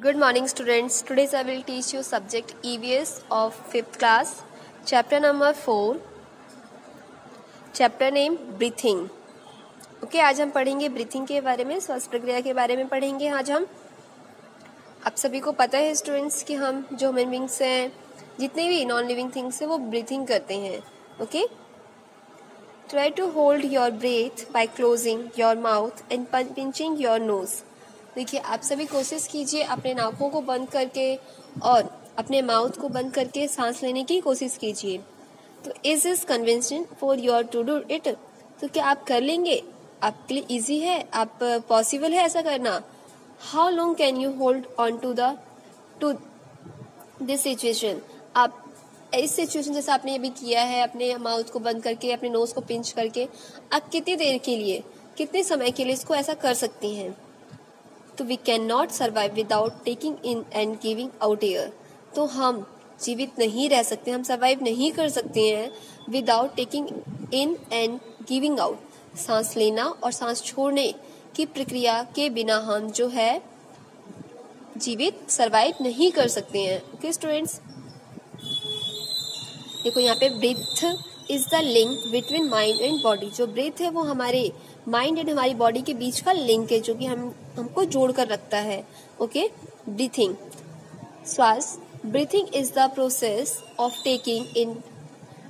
Good morning students. Today I will teach you subject EVS of 5th class. Chapter number 4. Chapter name breathing. Okay, आज हम पढ़ेंगे breathing के बारे में, श्वास प्रक्रिया के बारे में पढ़ेंगे आज हम। आप सभी को पता है स्टूडेंट्स कि हम जो ह्यूमन बींग्स हैं, जितने भी नॉन लिविंग थिंग्स हैं वो ब्रीथिंग करते हैं। Okay, try to hold your breath by closing your mouth and pinching your nose. देखिए, आप सभी कोशिश कीजिए अपने नाकों को बंद करके और अपने माउथ को बंद करके सांस लेने की कोशिश कीजिए। तो is this convincing for your to do it? तो क्या आप कर लेंगे? आपके लिए इजी है? आप पॉसिबल है ऐसा करना? How long can you hold on to this situation? आप इस सिचुएशन जैसे आपने अभी किया है, अपने माउथ को बंद करके, अपने नोज को पिंच करके, आप कितनी देर के लिए, कितने समय के लिए इसको ऐसा कर सकती हैं? तो we can not survive without taking in and giving out air. तो हम जीवित नहीं रह सकते, हम सर्वाइव नहीं कर सकते हैं without taking in and giving out. सांस लेना और सांस छोड़ने की प्रक्रिया के बिना हम जो है जीवित सर्वाइव नहीं कर सकते हैं। ओके स्टूडेंट्स, देखो यहाँ पे breath is the link between mind and body. जो ब्रीथ है वो हमारे माइंड एंड हमारी बॉडी के बीच का लिंक है, जो कि हमको जोड़ कर रखता है। ओके, ब्रीथिंग, श्वास। Breathing is the process of taking in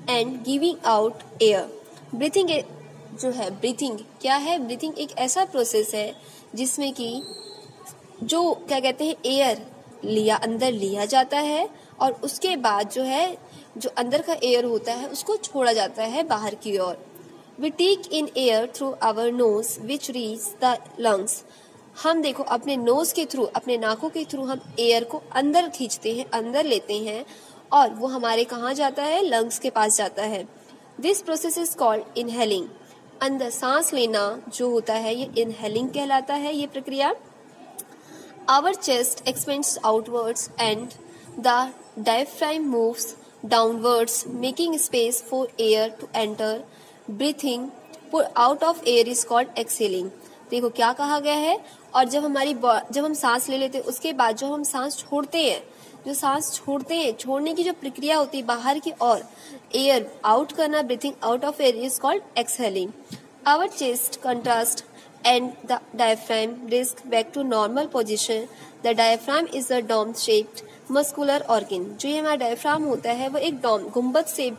and giving out air. Breathing जो है, ब्रीथिंग क्या है? ब्रीथिंग एक ऐसा प्रोसेस है जिसमें कि जो क्या कहते हैं, एयर अंदर लिया जाता है और उसके बाद जो है, जो अंदर का एयर होता है उसको छोड़ा जाता है बाहर की ओर। We take in air through our nose which reach the lungs. हम देखो अपने नोज के थ्रू, अपने नाकों के थ्रू हम एयर को अंदर खींचते हैं, अंदर लेते हैं और वो हमारे कहाँ जाता है? लंग्स के पास जाता है। This process is called inhaling. अंदर सांस लेना जो होता है ये inhaling कहलाता है, ये प्रक्रिया। Our chest expands outwards and the diaphragm moves downwards, making space for air to enter. Breathing put out of air is called exhaling. देखो क्या कहा गया है। और जब हम सांस ले लेते हैं उसके बाद जो हम सांस छोड़ते हैं, छोड़ने की जो प्रक्रिया होती है बाहर की ओर, एयर आउट करना, breathing out of air is called exhaling. Our chest contrast and the diaphragm brings back to normal position. The diaphragm is a dome-shaped muscular organ. जो ये हमारा डायफ्राम होता है वो एक डोम, गुंबद से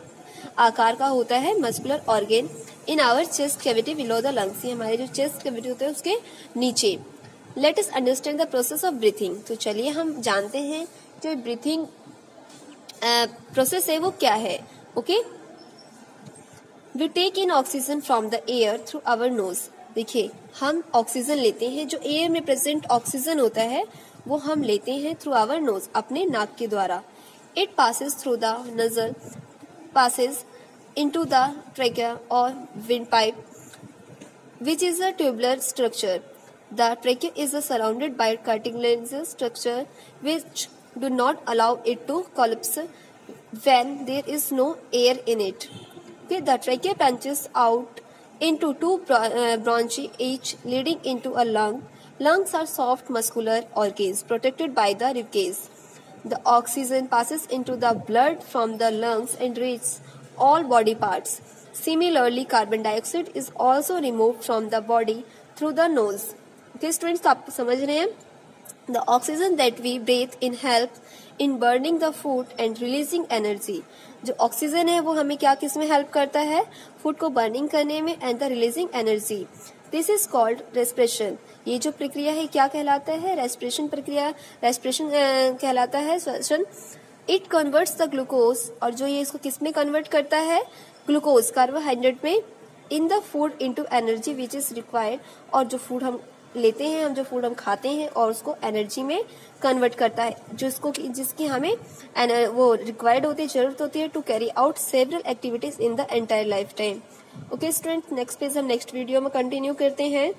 आकार का होता है, muscular organ in our chest cavity below the lungs. ये हमारे जो चेस्ट कैविटी होते हैं उसके नीचे। Let us understand the process of breathing. तो चलिए हम जानते हैं जो ब्रीथिंग प्रोसेस है वो क्या है। Okay, we take in oxygen from the air through our nose. देखिए, हम ऑक्सीजन लेते हैं, जो एयर में प्रेजेंट ऑक्सीजन होता है वो हम लेते हैं थ्रू आवर नोज, अपने नाक के द्वारा। It passes through the nasal, passes into the trachea or windpipe, which is a tubular structure. The trachea is surrounded by cartilaginous structure which do not allow it to collapse when there is no air in it. Okay, the trachea branches out into two bronchi, each leading into a lung. Lungs are soft muscular organs protected by the ribcage. The oxygen passes into the blood from the lungs and reaches all body parts. Similarly, carbon dioxide is also removed from the body through the nose. Okay, students, तो आप समझ रहे हैं? The oxygen that we breathe in helps in burning the food and releasing energy. जो oxygen है वो हमें क्या किस में हेल्प करता है? फूड को बर्निंग करने में and the releasing energy. This is called respiration. ये जो प्रक्रिया है क्या कहलाता है? रेस्पिरेशन प्रक्रिया, रेस्पिरेशन कहलाता है, श्वसन। इट कन्वर्ट्स द ग्लूकोज, और जो ये इसको किस में कन्वर्ट करता है? ग्लूकोज, कार्बोहाइड्रेट में, in the food into energy which is required. और जो फूड हम लेते हैं, जो फूड हम खाते हैं और उसको एनर्जी में कन्वर्ट करता है, जिसकी हमें वो रिक्वायर्ड होती है, जरूरत होती है to carry out several activities in the entire life time. Okay student, next page हम नेक्स्ट वीडियो में कंटिन्यू करते हैं।